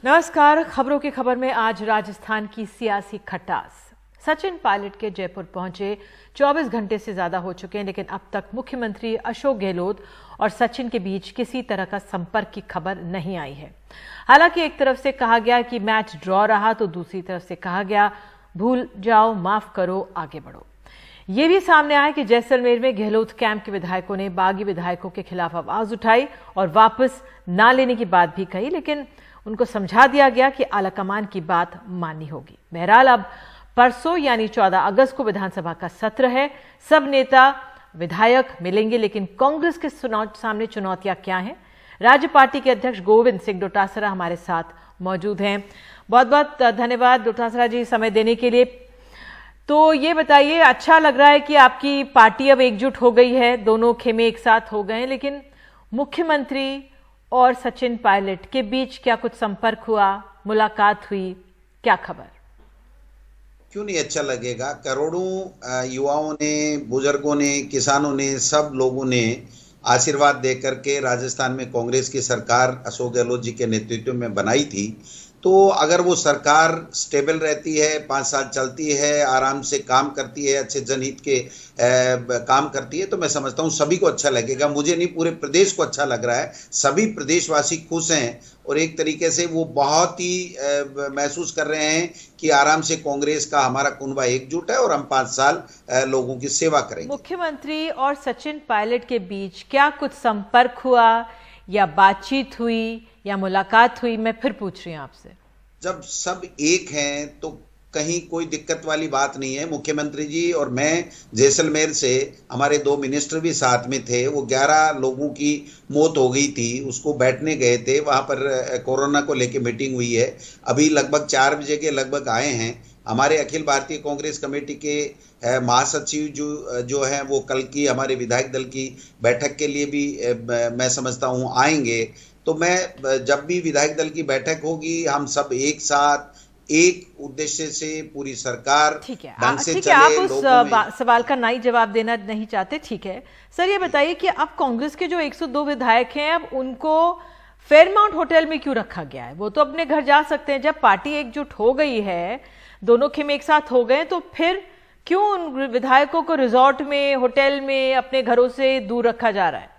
नमस्कार। खबरों की खबर में आज राजस्थान की सियासी खटास। सचिन पायलट के जयपुर पहुंचे 24 घंटे से ज्यादा हो चुके हैं, लेकिन अब तक मुख्यमंत्री अशोक गहलोत और सचिन के बीच किसी तरह का संपर्क की खबर नहीं आई है। हालांकि एक तरफ से कहा गया कि मैच ड्रॉ रहा, तो दूसरी तरफ से कहा गया भूल जाओ, माफ करो, आगे बढ़ो। ये भी सामने आया कि जैसलमेर में गहलोत कैंप के विधायकों ने बागी विधायकों के खिलाफ आवाज उठाई और वापस ना लेने की बात भी कही, लेकिन उनको समझा दिया गया कि आलाकमान की बात माननी होगी। बहरहाल अब परसों यानी 14 अगस्त को विधानसभा का सत्र है। सब नेता विधायक मिलेंगे, लेकिन कांग्रेस के सामने चुनौतियां क्या हैं? राज्य पार्टी के अध्यक्ष गोविंद सिंह डोटासरा हमारे साथ मौजूद हैं। बहुत बहुत धन्यवाद डोटासरा जी समय देने के लिए। तो ये बताइए, अच्छा लग रहा है कि आपकी पार्टी अब एकजुट हो गई है, दोनों खेमे एक साथ हो गए हैं, लेकिन मुख्यमंत्री और सचिन पायलट के बीच क्या कुछ संपर्क हुआ, मुलाकात हुई, क्या खबर? क्यों नहीं अच्छा लगेगा। करोड़ों युवाओं ने, बुजुर्गों ने, किसानों ने, सब लोगों ने आशीर्वाद दे करके राजस्थान में कांग्रेस की सरकार अशोक गहलोत जी के नेतृत्व में बनाई थी। तो अगर वो सरकार स्टेबल रहती है, 5 साल चलती है, आराम से काम करती है, अच्छे जनहित के काम करती है, तो मैं समझता हूँ सभी को अच्छा लगेगा। मुझे नहीं, पूरे प्रदेश को अच्छा लग रहा है। सभी प्रदेशवासी खुश हैं और एक तरीके से वो बहुत ही महसूस कर रहे हैं कि आराम से कांग्रेस का हमारा कुनबा एकजुट है और हम 5 साल लोगों की सेवा करेंगे। मुख्यमंत्री और सचिन पायलट के बीच क्या कुछ संपर्क हुआ या बातचीत हुई या मुलाकात हुई? मैं फिर पूछ रही हूं आपसे। जब सब एक हैं तो कहीं कोई दिक्कत वाली बात नहीं है। मुख्यमंत्री जी और मैं जैसलमेर से, हमारे 2 मिनिस्टर भी साथ में थे। वो 11 लोगों की मौत हो गई थी, उसको बैठने गए थे, वहाँ पर कोरोना को लेके मीटिंग हुई है। अभी लगभग 4 बजे के लगभग आए हैं। हमारे अखिल भारतीय कांग्रेस कमेटी के महासचिव जो हैं वो कल की हमारे विधायक दल की बैठक के लिए भी मैं समझता हूँ आएंगे। तो मैं जब भी विधायक दल की बैठक होगी, हम सब एक साथ एक उद्देश्य से पूरी सरकार ढंग से चले। आप उस सवाल का नहीं जवाब देना नहीं चाहते, ठीक है। सर ये बताइए कि अब कांग्रेस के जो 102 विधायक हैं, अब उनको फेयरमाउंट होटल में क्यों रखा गया है? वो तो अपने घर जा सकते हैं। जब पार्टी एकजुट हो गई है, दोनों खेमे एक साथ हो गए, तो फिर क्यों उन विधायकों को रिजॉर्ट में, होटल में, अपने घरों से दूर रखा जा रहा है?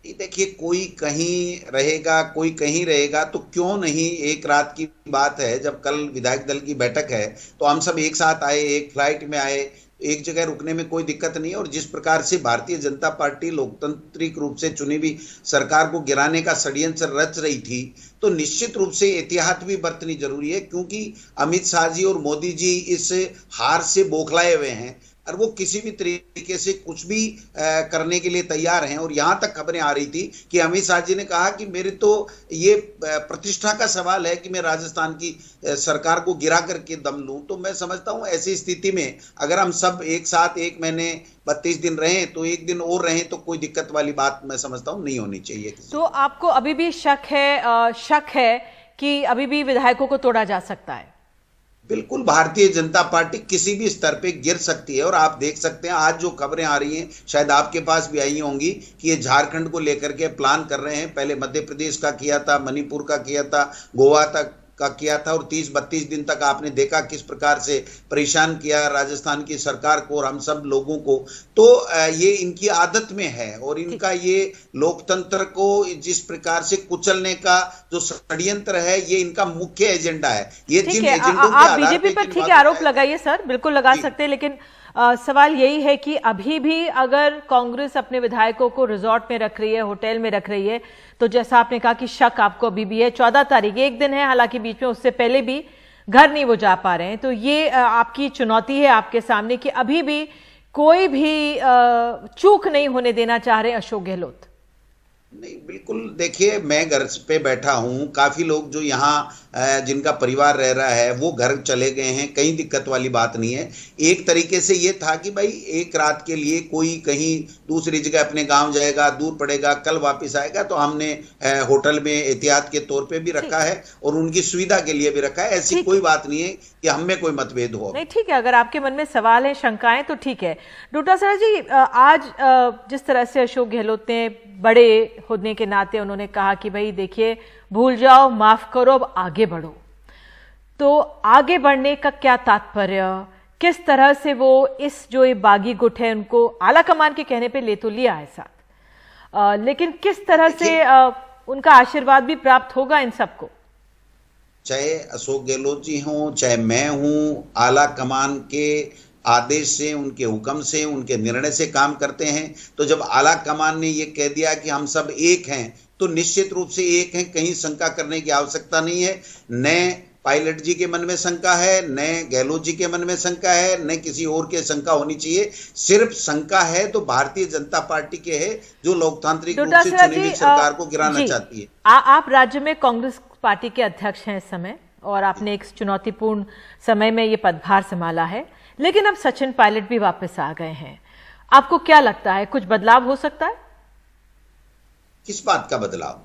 देखिए, कोई कहीं रहेगा, कोई कहीं रहेगा, तो क्यों नहीं। एक रात की बात है, जब कल विधायक दल की बैठक है तो हम सब एक साथ आए, एक फ्लाइट में आए, एक जगह रुकने में कोई दिक्कत नहीं है। और जिस प्रकार से भारतीय जनता पार्टी लोकतांत्रिक रूप से चुनी हुई सरकार को गिराने का षड्यंत्र रच रही थी, तो निश्चित रूप से एहतियात भी बरतनी जरूरी है, क्योंकि अमित शाह जी और मोदी जी इस हार से बौखलाए हुए हैं और वो किसी भी तरीके से कुछ भी करने के लिए तैयार हैं। और यहां तक खबरें आ रही थी कि अमित शाह जी ने कहा कि मेरे तो ये प्रतिष्ठा का सवाल है कि मैं राजस्थान की सरकार को गिरा करके दम लूं। तो मैं समझता हूं ऐसी स्थिति में अगर हम सब एक साथ 1 महीने 32 दिन रहें, तो 1 दिन और रहें, तो कोई दिक्कत वाली बात मैं समझता हूं नहीं होनी चाहिए। तो आपको अभी भी शक है कि अभी भी विधायकों को तोड़ा जा सकता है? बिल्कुल, भारतीय जनता पार्टी किसी भी स्तर पे गिर सकती है। और आप देख सकते हैं आज जो खबरें आ रही हैं, शायद आपके पास भी आई होंगी, कि ये झारखंड को लेकर के प्लान कर रहे हैं। पहले मध्य प्रदेश का किया था, मणिपुर का किया था, गोवा तक का किया था, और 30-32 दिन तक आपने देखा किस प्रकार से परेशान किया राजस्थान की सरकार को और हम सब लोगों को। तो ये इनकी आदत में है और इनका ये लोकतंत्र को जिस प्रकार से कुचलने का जो षड्यंत्र है, ये इनका मुख्य एजेंडा है। ये जिन एजेंडों के आप बीजेपी पर ठीक है आरोप लगाइए सर, बिल्कुल लगा सकते हैं, लेकिन सवाल यही है कि अभी भी अगर कांग्रेस अपने विधायकों को रिजॉर्ट में रख रही है, होटल में रख रही है, तो जैसा आपने कहा कि शक आपको अभी भी है। 14 तारीख एक दिन है, हालांकि बीच में उससे पहले भी घर नहीं वो जा पा रहे हैं, तो ये आपकी चुनौती है आपके सामने कि अभी भी कोई भी चूक नहीं होने देना चाह रहे अशोक गहलोत। नहीं, बिल्कुल। देखिए, मैं घर पे बैठा हूं, काफी लोग जो यहाँ जिनका परिवार रह रहा है वो घर चले गए हैं, कहीं दिक्कत वाली बात नहीं है। एक तरीके से ये था कि भाई एक रात के लिए कोई कहीं दूसरी जगह अपने गांव जाएगा, दूर पड़ेगा, कल वापस आएगा, तो हमने होटल में एहतियात के तौर पे भी रखा है और उनकी सुविधा के लिए भी रखा है। ऐसी कोई बात नहीं है कि हम में कोई मतभेद हो। नहीं, ठीक है, अगर आपके मन में सवाल है, शंकाएं, तो ठीक है। डोटासरा जी, आज जिस तरह से अशोक गहलोत ने बड़े होने के नाते उन्होंने कहा कि भाई देखिए, भूल जाओ, माफ करो, अब आगे बढ़ो, तो आगे बढ़ने का क्या तात्पर्य, किस तरह से वो इस जो ये बागी गुट है उनको आला कमान के कहने पे ले तो लिया है साथ, लेकिन किस तरह से उनका आशीर्वाद भी प्राप्त होगा इन सबको? चाहे अशोक गहलोत जी हों, चाहे मैं हूं, आला कमान के आदेश से, उनके हुक्म से, उनके निर्णय से काम करते हैं। तो जब आला कमान ने ये कह दिया कि हम सब एक हैं, तो निश्चित रूप से एक हैं, कहीं शंका करने की आवश्यकता नहीं है। न पायलट जी के मन में शंका है, न गहलोत जी के मन में शंका है, न किसी और के शंका होनी चाहिए। सिर्फ शंका है तो भारतीय जनता पार्टी के है, जो लोकतांत्रिक रूप से चुनी हुई सरकार को गिराना चाहती है। आप राज्य में कांग्रेस पार्टी के अध्यक्ष हैं इस समय, और आपने एक चुनौतीपूर्ण समय में ये पदभार संभाला है, लेकिन अब सचिन पायलट भी वापस आ गए हैं। आपको क्या लगता है, कुछ बदलाव हो सकता है? किस बात का बदलाव?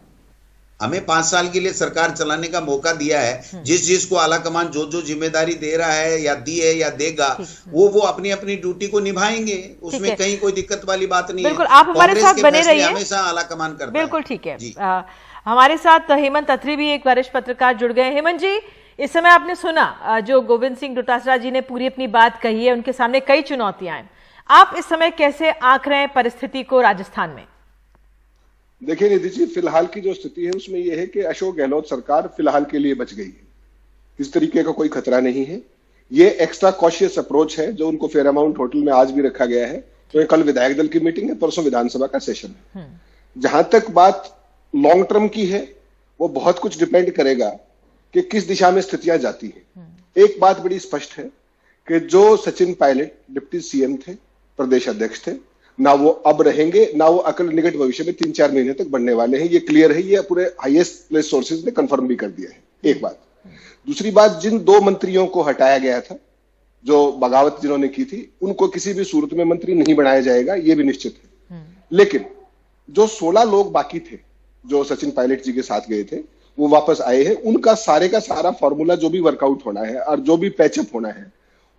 हमें 5 साल के लिए सरकार चलाने का मौका दिया है। जिस को आला कमान जो जिम्मेदारी दे रहा है या दी है या देगा, वो अपनी अपनी ड्यूटी को निभाएंगे, उसमें कहीं कोई दिक्कत वाली बात नहीं है। बिल्कुल, आप हमारे साथ बने रहिए, हमेशा आला कमान करता है। बिल्कुल ठीक है। हमारे साथ हेमंत अत्री भी एक वरिष्ठ पत्रकार जुड़ गए। हेमंत जी, इस समय आपने सुना जो गोविंद सिंह डोटासरा जी ने पूरी अपनी बात कही है, उनके सामने कई चुनौतियां हैं। आप इस समय कैसे आंक रहे हैं परिस्थिति को राजस्थान में? देखिए निधि जी, फिलहाल की जो स्थिति है उसमें यह है कि अशोक गहलोत सरकार फिलहाल के लिए बच गई है। इस तरीके का कोई खतरा नहीं है। ये एक्स्ट्रा कॉशियस अप्रोच है जो उनको फेयरमाउंट होटल में आज भी रखा गया है। तो ये कल विधायक दल की मीटिंग है, परसों विधानसभा का सेशन है। जहां तक बात लॉन्ग टर्म की है, वो बहुत कुछ डिपेंड करेगा कि किस दिशा में स्थितियां जाती हैं। एक बात बड़ी स्पष्ट है कि जो सचिन पायलट डिप्टी सीएम थे, प्रदेश अध्यक्ष थे, ना वो अब रहेंगे, ना वो अकल निकट भविष्य में 3-4 महीने तक बढ़ने वाले हैं। ये क्लियर है, ये पूरे हाईएस्ट प्लेस सोर्सेज ने कंफर्म भी कर दिया है। एक बात। दूसरी बात, जिन 2 मंत्रियों को हटाया गया था, जो बगावत जिन्होंने की थी, उनको किसी भी सूरत में मंत्री नहीं बनाया जाएगा, ये भी निश्चित है। लेकिन जो 16 लोग बाकी थे जो सचिन पायलट जी के साथ गए थे, वो वापस आए हैं। उनका सारे का सारा फॉर्मूला जो भी वर्कआउट होना है और जो भी पैचअप होना है,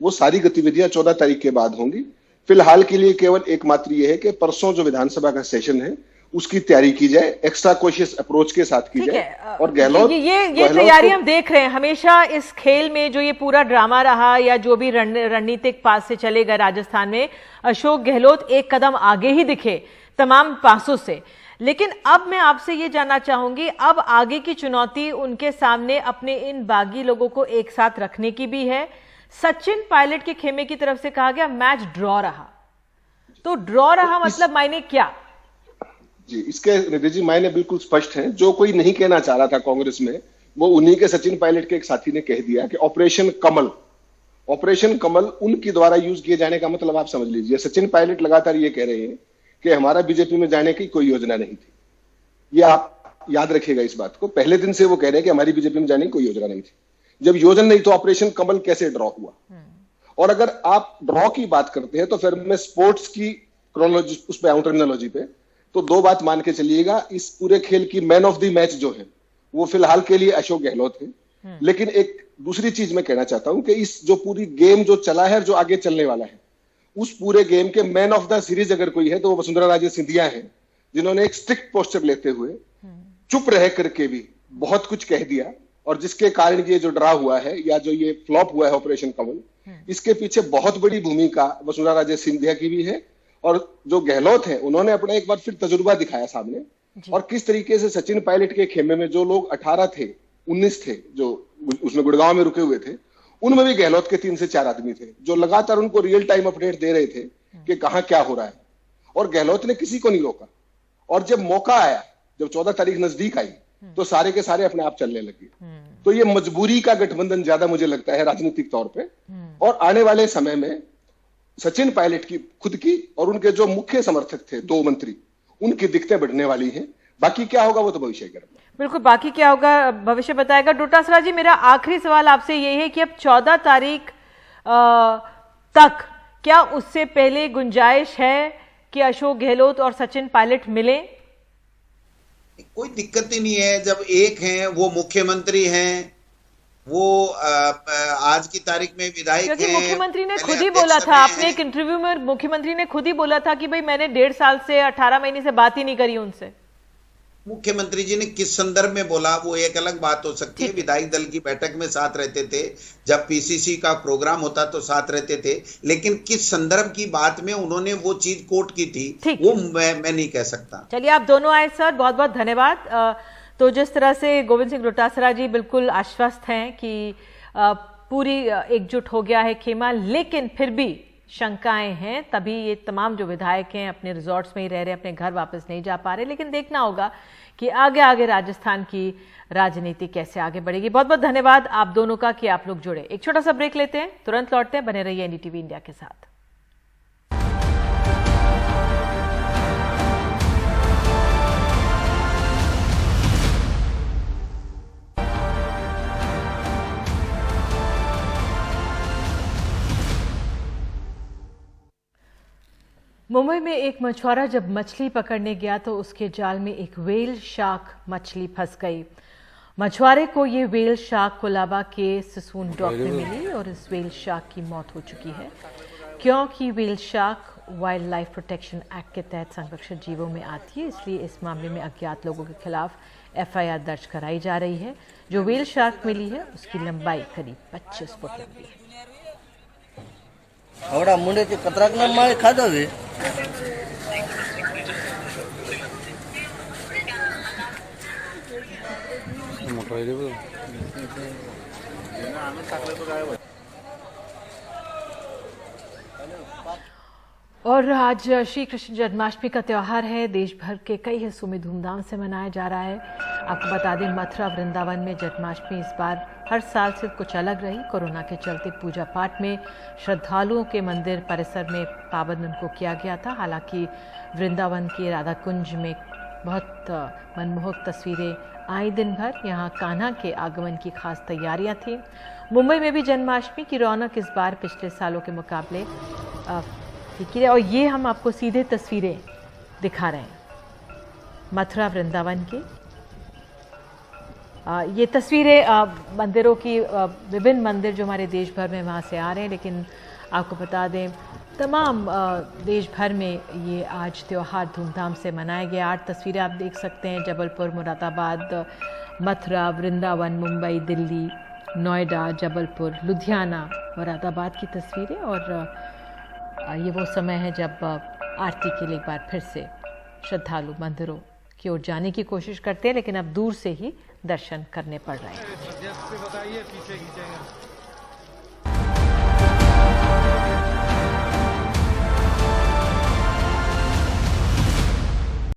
वो सारी गतिविधियां 14 तारीख के बाद होंगी। फिलहाल के लिए केवल एकमात्र ये है कि परसों जो विधानसभा का सेशन है उसकी तैयारी की जाए, एक्स्ट्रा कॉशियस अप्रोच के साथ की जाए। और गहलोत ये तैयारी हम देख रहे हैं हमेशा इस खेल में, जो ये पूरा ड्रामा रहा या जो भी रणनीतिक पास से चलेगा राजस्थान में, अशोक गहलोत एक कदम आगे ही दिखे तमाम पासों से। लेकिन अब मैं आपसे ये जानना चाहूंगी, अब आगे की चुनौती उनके सामने अपने इन बागी लोगों को एक साथ रखने की भी है। सचिन पायलट के खेमे की तरफ से कहा गया मैच ड्रॉ रहा, तो ड्रॉ रहा मतलब मायने क्या? जी, इसके निधि जी मायने बिल्कुल स्पष्ट हैं। जो कोई नहीं कहना चाह रहा था कांग्रेस में, वो उन्हीं के सचिन पायलट के एक साथी ने कह दिया कि ऑपरेशन कमल उनके द्वारा यूज किए जाने का मतलब आप समझ लीजिए। सचिन पायलट लगातार ये कह रहे हैं कि हमारा बीजेपी में जाने की कोई योजना नहीं थी। ये आप याद रखिएगा इस बात को। पहले दिन से वो कह रहे हैं कि हमारी बीजेपी में जाने की कोई योजना नहीं थी। जब योजना नहीं तो ऑपरेशन कमल कैसे ड्रॉ हुआ? और अगर आप ड्रॉ की बात करते हैं तो फिर मैं स्पोर्ट्स की क्रोनोलॉजी उस पे आऊं, टर्मिनोलॉजी पे, तो 2 बात मान के चलिएगा। इस पूरे खेल की मैन ऑफ द मैच जो है वो फिलहाल के लिए अशोक गहलोत है। लेकिन एक दूसरी चीज मैं कहना चाहता हूं कि इस जो पूरी गेम जो चला है, जो आगे चलने वाला है, उस पूरे गेम के मैन ऑफ द सीरीज अगर कोई है तो वो वसुंधरा राजे सिंधिया है, जिन्होंने एक स्ट्रिक्ट पोस्चर लेते हुए चुप रह करके भी बहुत कुछ कह दिया। और जिसके कारण ये जो ड्रा हुआ है या जो ये फ्लॉप हुआ है ऑपरेशन कमल, इसके पीछे बहुत बड़ी भूमिका वसुंधरा राजे सिंधिया की भी है। और जो गहलोत है, उन्होंने अपना एक बार फिर तजुर्बा दिखाया सामने। और किस तरीके से सचिन पायलट के खेमे में जो लोग 18 थे, 19 थे जो उसमें गुड़गांव में रुके हुए थे, उनमें भी गहलोत के 3 से 4 आदमी थे जो लगातार उनको रियल टाइम अपडेट दे रहे थे कि कहां क्या हो रहा है। और गहलोत ने किसी को नहीं रोका। और जब मौका आया, जब 14 तारीख नजदीक आई, तो सारे के सारे अपने आप चलने लगे। तो ये मजबूरी का गठबंधन ज्यादा मुझे लगता है राजनीतिक तौर पे। और आने वाले समय में सचिन पायलट की खुद की और उनके जो मुख्य समर्थक थे 2 मंत्री, उनकी दिक्कतें बढ़ने वाली हैं। बाकी क्या होगा वो तो भविष्य करेगा। बिल्कुल, बाकी क्या होगा भविष्य बताएगा। डोटासरा जी, मेरा आखिरी सवाल आपसे यही है कि अब 14 तारीख तक क्या उससे पहले गुंजाइश है कि अशोक गहलोत और सचिन पायलट मिले? कोई दिक्कत ही नहीं है। जब एक हैं, वो मुख्यमंत्री हैं, वो आज की तारीख में विधायक क्योंकि हैं, मुख्यमंत्री ने पहले खुद ही अध्यक्ष बोला था, रहे आपने हैं। एक इंटरव्यू में मुख्यमंत्री ने खुद ही बोला था कि भाई मैंने 1.5 साल से 18 महीने से बात ही नहीं करी उनसे। मुख्यमंत्री जी ने किस संदर्भ में बोला वो एक अलग बात हो सकती है। विधायक दल की बैठक में साथ रहते थे, जब पीसीसी का प्रोग्राम होता तो साथ रहते थे, लेकिन किस संदर्भ की बात में उन्होंने वो चीज कोट की थी वो मैं नहीं कह सकता। चलिए, आप दोनों आए सर, बहुत बहुत धन्यवाद। तो जिस तरह से गोविंद सिंह डोटासरा जी बिल्कुल आश्वस्त हैं कि पूरी एकजुट हो गया है खेमा, लेकिन फिर भी शंकाएं हैं, तभी ये तमाम जो विधायक हैं अपने रिजॉर्ट्स में ही रह रहे, अपने घर वापस नहीं जा पा रहे। लेकिन देखना होगा कि आगे आगे राजस्थान की राजनीति कैसे आगे बढ़ेगी। बहुत बहुत धन्यवाद आप दोनों का कि आप लोग जुड़े। एक छोटा सा ब्रेक लेते हैं, तुरंत लौटते हैं, बने रहिए एनडीटीवी इंडिया के साथ। मुंबई में एक मछुआरा जब मछली पकड़ने गया तो उसके जाल में एक व्हेल शार्क मछली फंस गई। मछुआरे को ये व्हेल शार्क कोलाबा के ससून डॉक में मिली और इस व्हेल शार्क की मौत हो चुकी है, क्योंकि whale shark wild life protection act के तहत संरक्षित जीवों में आती है। इसलिए इस मामले में अज्ञात लोगों के खिलाफ एफआईआर दर्ज कराई जा रही है। जो व्हेल शार्क मिली है उसकी लंबाई करीब 25 फुट लंबी है। आवड़ा मुंडे ते कतराक ना माळे खाधो वे और आज श्री कृष्ण जन्माष्टमी का त्यौहार है। देश भर के कई हिस्सों में धूमधाम से मनाया जा रहा है। आपको बता दें, मथुरा वृंदावन में जन्माष्टमी इस बार हर साल से कुछ अलग रही। कोरोना के चलते पूजा पाठ में श्रद्धालुओं के मंदिर परिसर में पाबंद उनको किया गया था। हालांकि वृंदावन के राधा कुंज में बहुत मनमोहक तस्वीरें आई दिन भर। यहाँ कान्हा के आगमन की खास तैयारियां थी। मुंबई में भी जन्माष्टमी की रौनक इस बार पिछले सालों के मुकाबले फीकी है। और ये हम आपको सीधे तस्वीरें दिखा रहे हैं मथुरा वृंदावन की। ये तस्वीरें मंदिरों की, विभिन्न मंदिर जो हमारे देश भर में वहाँ से आ रहे हैं। लेकिन आपको बता दें, तमाम देश भर में ये आज त्यौहार धूमधाम से मनाया गया। 8 तस्वीरें आप देख सकते हैं, जबलपुर, मुरादाबाद, मथुरा, वृंदावन, मुंबई, दिल्ली, नोएडा, जबलपुर, लुधियाना, मुरादाबाद की तस्वीरें। और ये वो समय है जब आरती के लिए एक बार फिर से श्रद्धालु मंदिरों की ओर जाने की कोशिश करते हैं, लेकिन अब दूर से ही दर्शन करने पड़ रहे हैं।